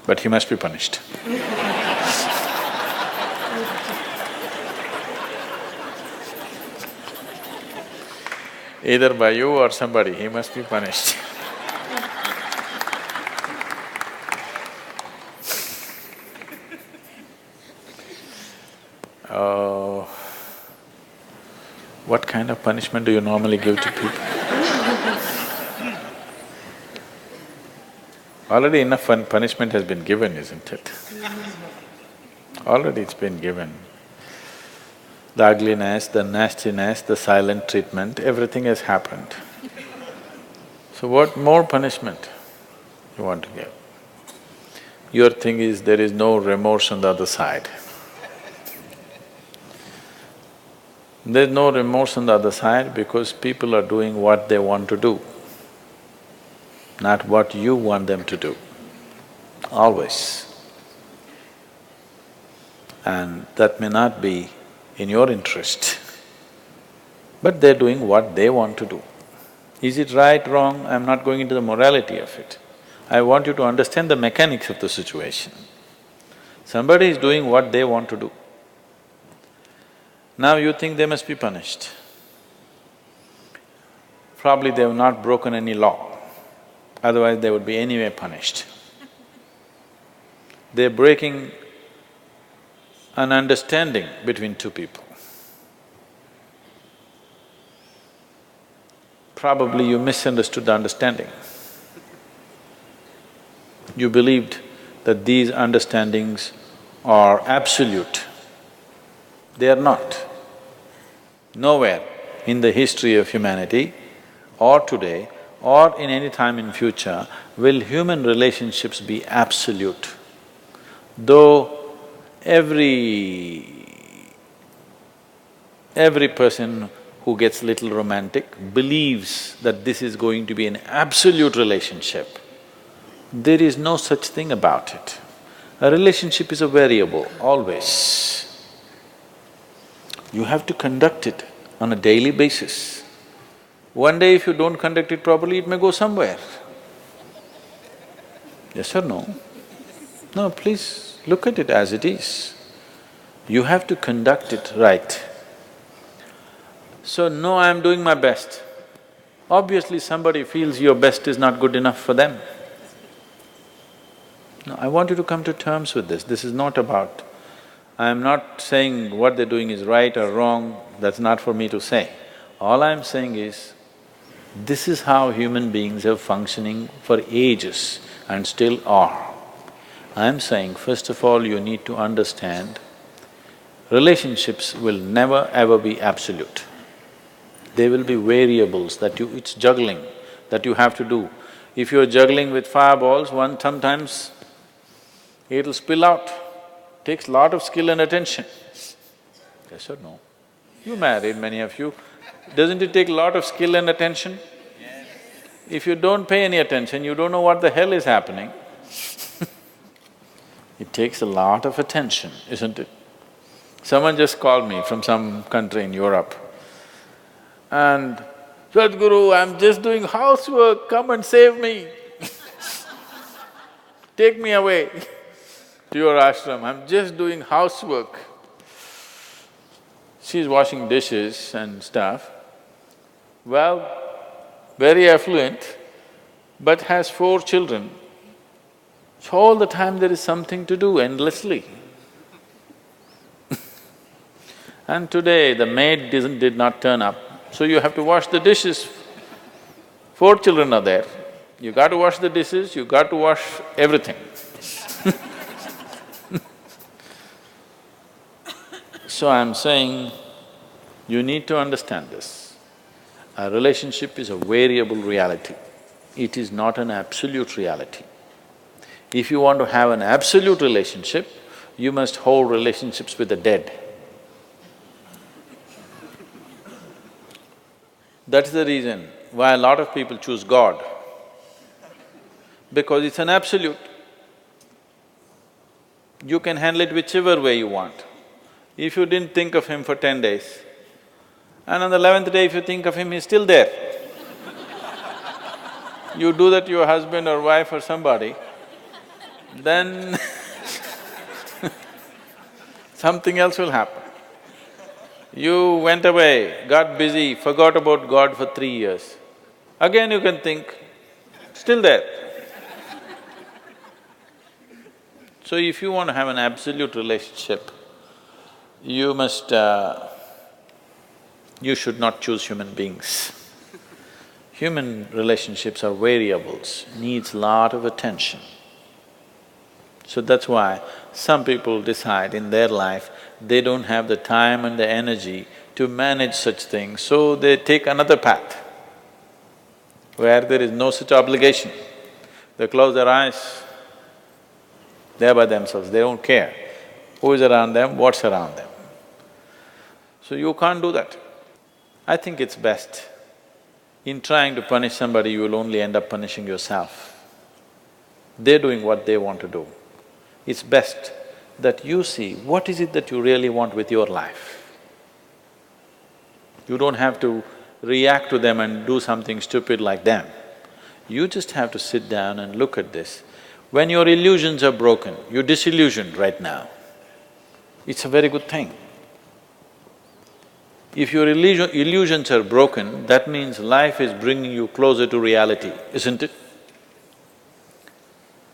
but he must be punished. Either by you or somebody, he must be punished. Oh, what kind of punishment do you normally give to people? Already enough punishment has been given, isn't it? Already it's been given. The ugliness, the nastiness, the silent treatment, everything has happened. So what more punishment you want to give? Your thing is there is no remorse on the other side. There's no remorse on the other side because people are doing what they want to do, not what you want them to do, always. And that may not be in your interest, but they're doing what they want to do. Is it right, wrong? I'm not going into the morality of it. I want you to understand the mechanics of the situation. Somebody is doing what they want to do. Now you think they must be punished. Probably they have not broken any law, otherwise they would be anyway punished. They're breaking an understanding between two people. Probably you misunderstood the understanding. You believed that these understandings are absolute. They are not. Nowhere in the history of humanity or today or in any time in future will human relationships be absolute. Though every person who gets little romantic believes that this is going to be an absolute relationship, there is no such thing about it. A relationship is a variable, always. You have to conduct it on a daily basis. One day if you don't conduct it properly, it may go somewhere. Yes or no? No, please look at it as it is. You have to conduct it right. So, no, I'm doing my best. Obviously somebody feels your best is not good enough for them. No, I want you to come to terms with this. This is not about… I'm not saying what they're doing is right or wrong, that's not for me to say. All I'm saying is, this is how human beings are functioning for ages and still are. I'm saying, first of all, you need to understand, relationships will never ever be absolute. There will be variables that it's juggling that you have to do. If you're juggling with fireballs, sometimes it'll spill out. Takes lot of skill and attention. Yes or no? You married, many of you. Doesn't it take a lot of skill and attention? Yes. If you don't pay any attention, you don't know what the hell is happening. It takes a lot of attention, isn't it? Someone just called me from some country in Europe and, "Sadhguru, I'm just doing housework, come and save me." Take me away to your ashram, I'm just doing housework. She's washing dishes and stuff. Well, very affluent, but has 4 children. So all the time there is something to do endlessly. And today the maid did not turn up, so you have to wash the dishes. 4 children are there, you got to wash the dishes, you got to wash everything. So I'm saying, you need to understand this. A relationship is a variable reality. It is not an absolute reality. If you want to have an absolute relationship, you must hold relationships with the dead. That's the reason why a lot of people choose God, because it's an absolute. You can handle it whichever way you want. If you didn't think of him for 10 days, and on the 11th day if you think of him, he's still there. You do that to your husband or wife or somebody, then something else will happen. You went away, got busy, forgot about God for 3 years. Again you can think, still there. So if you want to have an absolute relationship, you must… you should not choose human beings. Human relationships are variables, needs lot of attention. So that's why some people decide in their life they don't have the time and the energy to manage such things, so they take another path where there is no such obligation. They close their eyes, they're by themselves, they don't care who is around them, what's around them. So you can't do that. I think it's best, in trying to punish somebody, you will only end up punishing yourself. They're doing what they want to do. It's best that you see what is it that you really want with your life. You don't have to react to them and do something stupid like them. You just have to sit down and look at this. When your illusions are broken, you're disillusioned right now, it's a very good thing. If your illusions are broken, that means life is bringing you closer to reality, isn't it?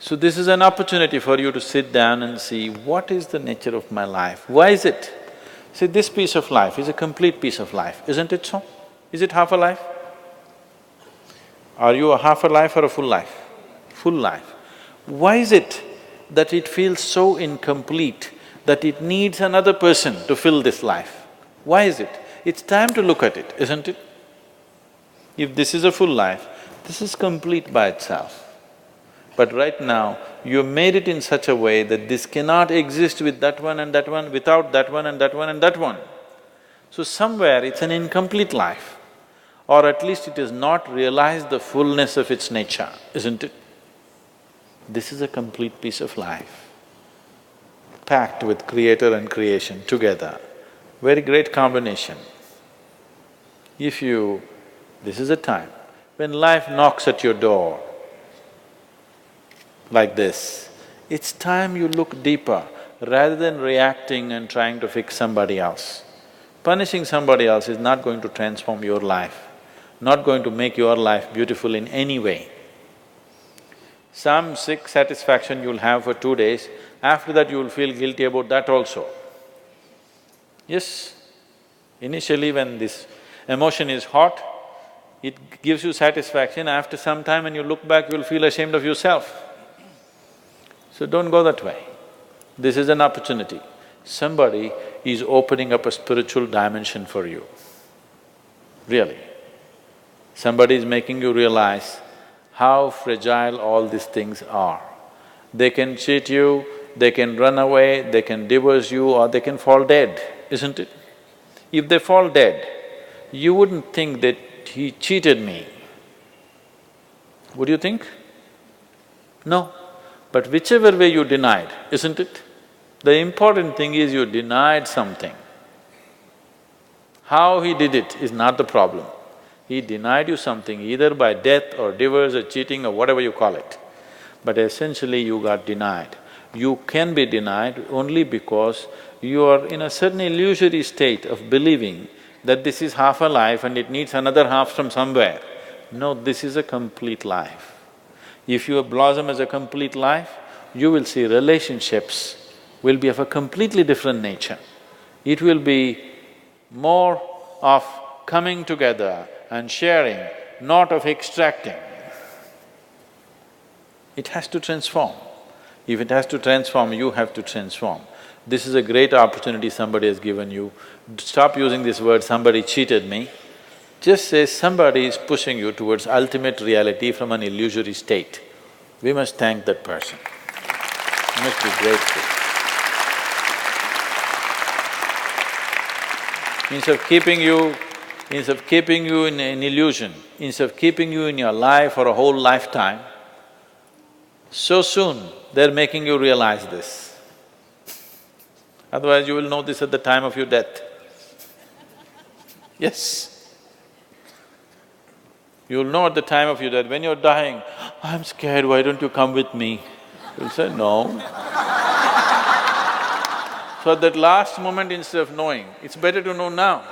So this is an opportunity for you to sit down and see, what is the nature of my life? Why is it? See, this piece of life is a complete piece of life, isn't it so? Is it half a life? Are you a half a life or a full life? Full life. Why is it that it feels so incomplete that it needs another person to fill this life? Why is it? It's time to look at it, isn't it? If this is a full life, this is complete by itself. But right now, you made it in such a way that this cannot exist with that one and that one, without that one and that one and that one. So somewhere it's an incomplete life, or at least it has not realized the fullness of its nature, isn't it? This is a complete piece of life, packed with creator and creation together. Very great combination. If you… this is a time when life knocks at your door like this, it's time you look deeper rather than reacting and trying to fix somebody else. Punishing somebody else is not going to transform your life, not going to make your life beautiful in any way. Some sick satisfaction you'll have for 2 days, after that you'll feel guilty about that also. Yes, initially when this emotion is hot, it gives you satisfaction, after some time when you look back, you'll feel ashamed of yourself. So don't go that way. This is an opportunity. Somebody is opening up a spiritual dimension for you, really. Somebody is making you realize how fragile all these things are. They can cheat you, they can run away, they can divorce you, or they can fall dead, isn't it? If they fall dead, you wouldn't think that he cheated me. Would you think? No. But whichever way you denied, isn't it? The important thing is you denied something. How he did it is not the problem. He denied you something either by death or divorce or cheating or whatever you call it. But essentially you got denied. You can be denied only because you are in a certain illusory state of believing that this is half a life and it needs another half from somewhere. No, this is a complete life. If you blossom as a complete life, you will see relationships will be of a completely different nature. It will be more of coming together and sharing, not of extracting. It has to transform. If it has to transform, you have to transform. This is a great opportunity somebody has given you. Stop using this word, somebody cheated me. Just say somebody is pushing you towards ultimate reality from an illusory state. We must thank that person. We must be grateful. Instead of keeping you in an illusion, instead of keeping you in your life for a whole lifetime, so soon they're making you realize this. Otherwise you will know this at the time of your death. Yes. You'll know at the time of your death, when you're dying, I'm scared, why don't you come with me? You'll say, no. So at that last moment, instead of knowing, it's better to know now.